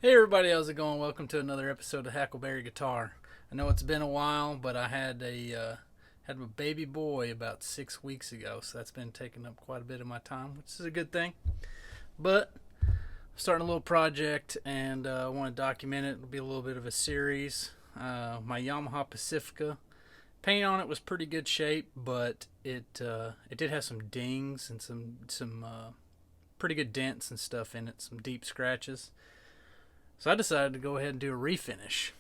Hey everybody, how's it going? Welcome to another episode of Hackleberry Guitar. I know it's been a while, but I had a baby boy about 6 weeks ago, so that's been taking up quite a bit of my time, which is a good thing. But I'm starting a little project, and I want to document it. It'll be a little bit of a series. My Yamaha Pacifica paint on it was pretty good shape, but it did have some dings and some pretty good dents and stuff in it, some deep scratches. So I decided to go ahead and do a refinish.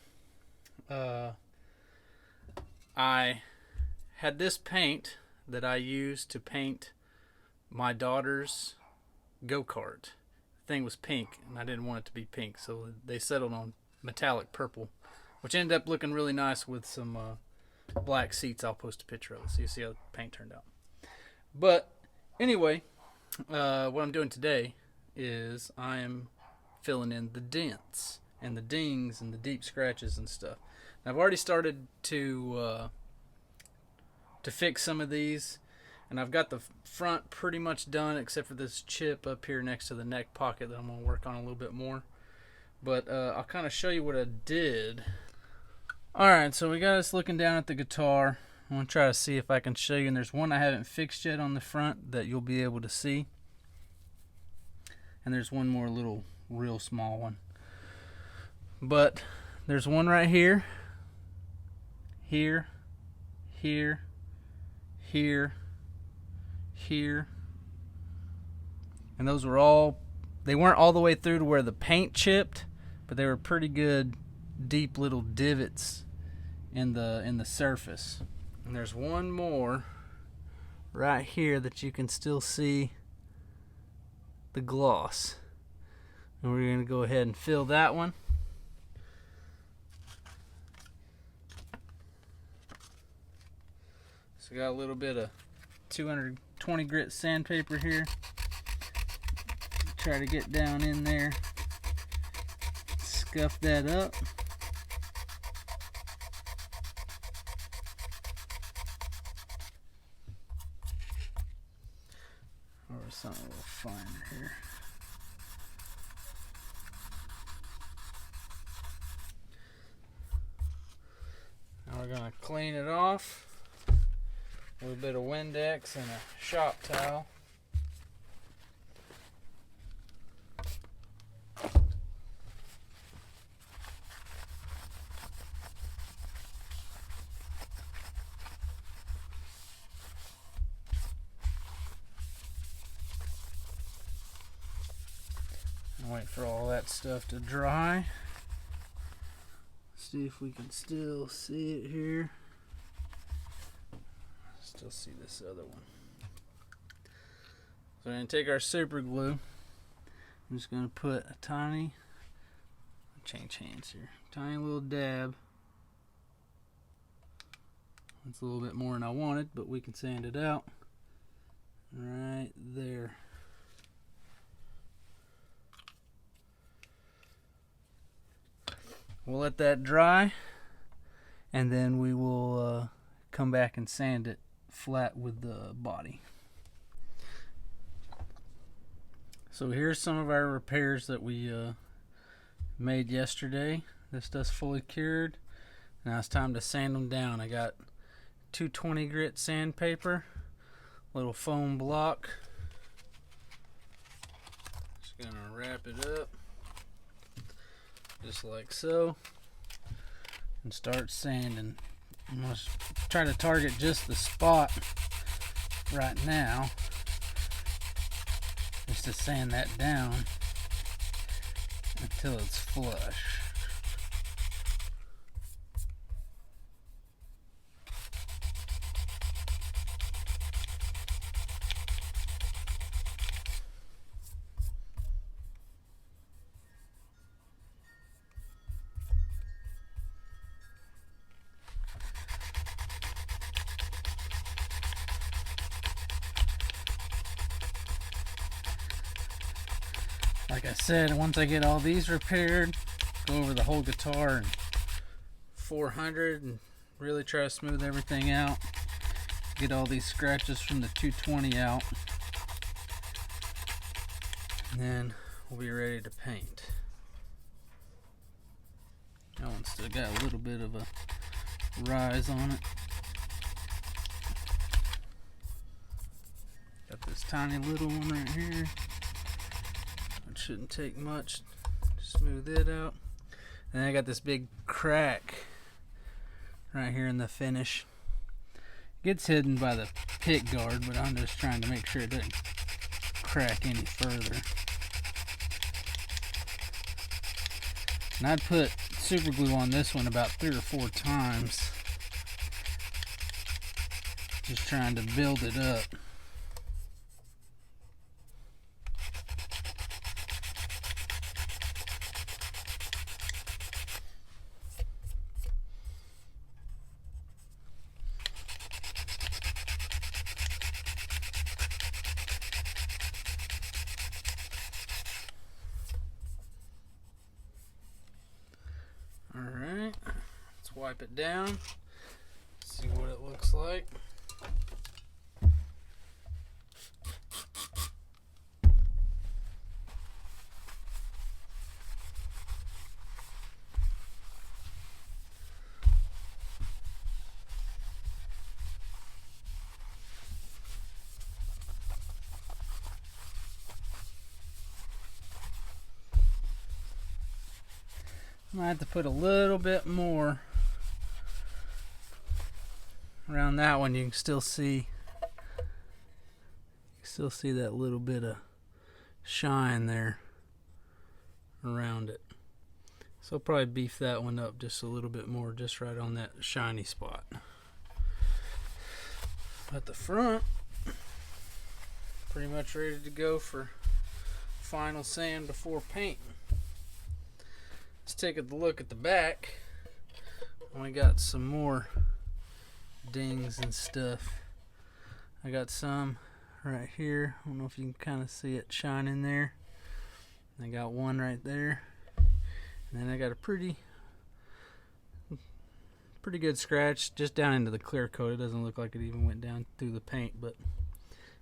I had this paint that I used to paint my daughter's go-kart. The thing was pink, and I didn't want it to be pink, so they settled on metallic purple, which ended up looking really nice with some black seats. I'll post a picture of it so you see how the paint turned out. But anyway, what I'm doing today is I am filling in the dents and the dings and the deep scratches and stuff. I've already started to fix some of these, and I've got the front pretty much done except for this chip up here next to the neck pocket that I'm going to work on a little bit more. But I'll kind of show you what I did. Alright, so we got us looking down at the guitar. I'm going to try to see if I can show you, and there's one I haven't fixed yet on the front that you'll be able to see. And there's one more little real small one, but there's one right here, here, here, and those were all, they weren't all the way through to where the paint chipped, but they were pretty good deep little divots in the surface. And there's one more right here that you can still see the gloss. And we're going to go ahead and fill that one. So got a little bit of 220 grit sandpaper here. Try to get down in there, scuff that up. Or something a little finer here. Now we're going to clean it off with a bit of Windex and a shop towel. And wait for all that stuff to dry. See if we can still see it here. Still see this other one. So we're going to take our super glue. I'm just going to put a tiny, change hands here, tiny little dab. That's a little bit more than I wanted, but we can sand it out right there. We'll let that dry, and then we will come back and sand it flat with the body. So here's some of our repairs that we made yesterday. This stuff's fully cured. Now it's time to sand them down. I got 220 grit sandpaper, little foam block. Just gonna wrap it up just like so, and start sanding. I'm going to try to target just the spot right now, just to sand that down until it's flush. Like I said, once I get all these repaired, go over the whole guitar in 400 and really try to smooth everything out. Get all these scratches from the 220 out. And then we'll be ready to paint. That one's still got a little bit of a rise on it. Got this tiny little one right here. It shouldn't take much to smooth it out. And I got this big crack right here in the finish. It gets hidden by the pick guard, but I'm just trying to make sure it doesn't crack any further. And I'd put super glue on this one about 3 or 4 times. Just trying to build it up. Alright, let's wipe it down, see what it looks like. I might have to put a little bit more around that one. You can still see that little bit of shine there around it. So I'll probably beef that one up just a little bit more, just right on that shiny spot. At the front, pretty much ready to go for final sand before paint. Let's take a look at the back. Only got some more dings and stuff. I got some right here. I don't know if you can kind of see it shining there. I got one right there. And then I got a pretty good scratch just down into the clear coat. It doesn't look like it even went down through the paint, but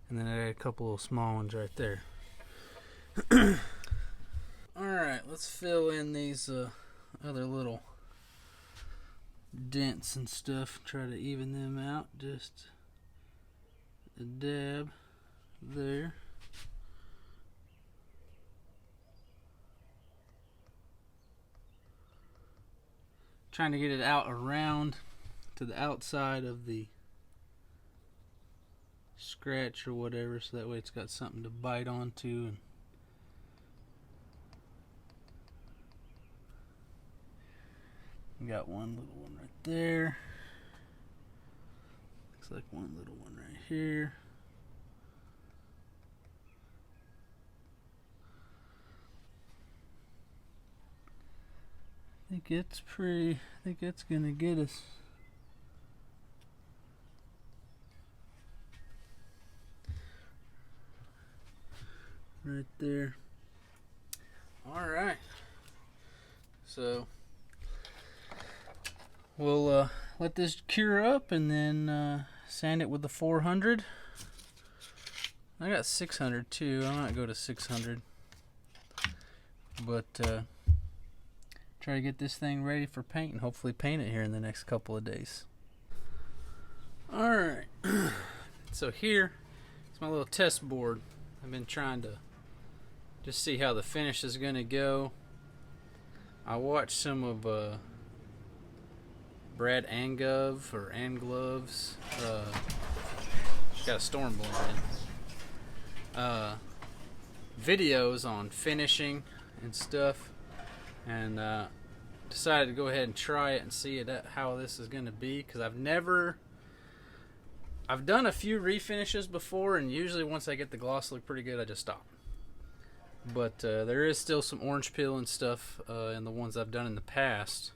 and then I got a couple of small ones right there. Alright, let's fill in these other little dents and stuff. Try to even them out. Just a dab there. Trying to get it out around to the outside of the scratch or whatever, so that way it's got something to bite onto. And we got one little one right there. Looks like one little one right here. I think it's gonna get us. Right there. All right. So we'll let this cure up and then sand it with the 400. I got 600 too. I might go to 600. But try to get this thing ready for paint and hopefully paint it here in the next couple of days. Alright. So here is my little test board. I've been trying to just see how the finish is going to go. I watched some of Brad Anglove's got a storm blowing in, videos on finishing and stuff, and decided to go ahead and try it and see how this is going to be, because I've done a few refinishes before, and usually once I get the gloss look pretty good, I just stop. But there is still some orange peel and stuff in the ones I've done in the past.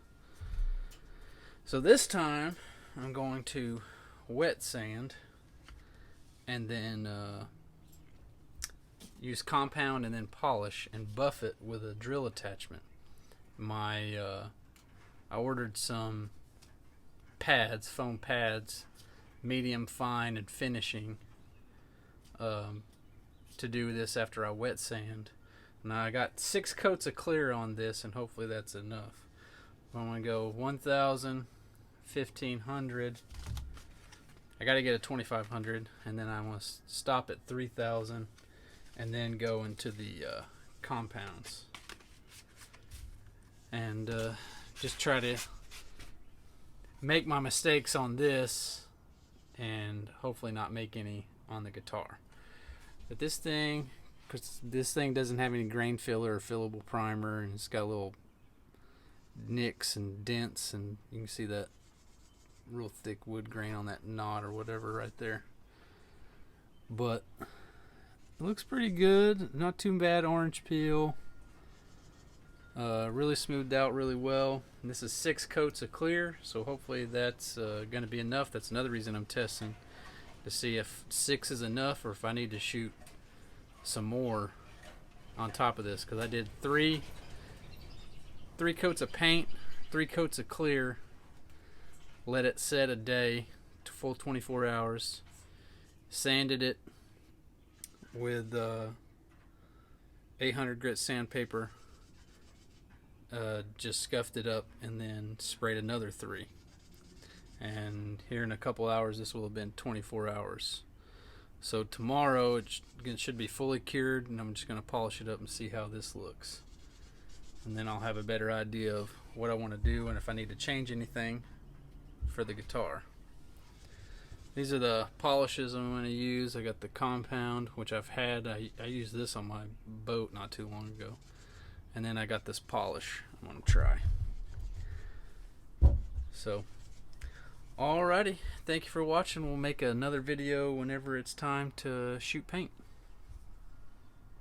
So this time I'm going to wet sand and then use compound and then polish and buff it with a drill attachment. I ordered some pads, foam pads, medium, fine, and finishing to do this after I wet sand. Now I got 6 coats of clear on this, and hopefully that's enough. I'm going to go 1,000, 1,500. I got to get a 2,500, and then I want to stop at 3,000 and then go into the compounds. And just try to make my mistakes on this and hopefully not make any on the guitar. But this thing, because this thing doesn't have any grain filler or fillable primer, and it's got little nicks and dents, and you can see that real thick wood grain on that knot or whatever right there. But it looks pretty good, not too bad orange peel. Really smoothed out really well. And this is 6 coats of clear, so hopefully that's going to be enough. That's another reason I'm testing, to see if 6 is enough or if I need to shoot some more on top of this, because I did three coats of paint, 3 coats of clear, let it set a day, full 24 hours, sanded it with 800 grit sandpaper, just scuffed it up, and then sprayed another 3. And here in a couple hours, this will have been 24 hours. So tomorrow it should be fully cured, and I'm just going to polish it up and see how this looks. And then I'll have a better idea of what I want to do and if I need to change anything for the guitar. These are the polishes I'm going to use. I got the compound, which I've had. I used this on my boat not too long ago. And then I got this polish I'm going to try. So, alrighty. Thank you for watching. We'll make another video whenever it's time to shoot paint.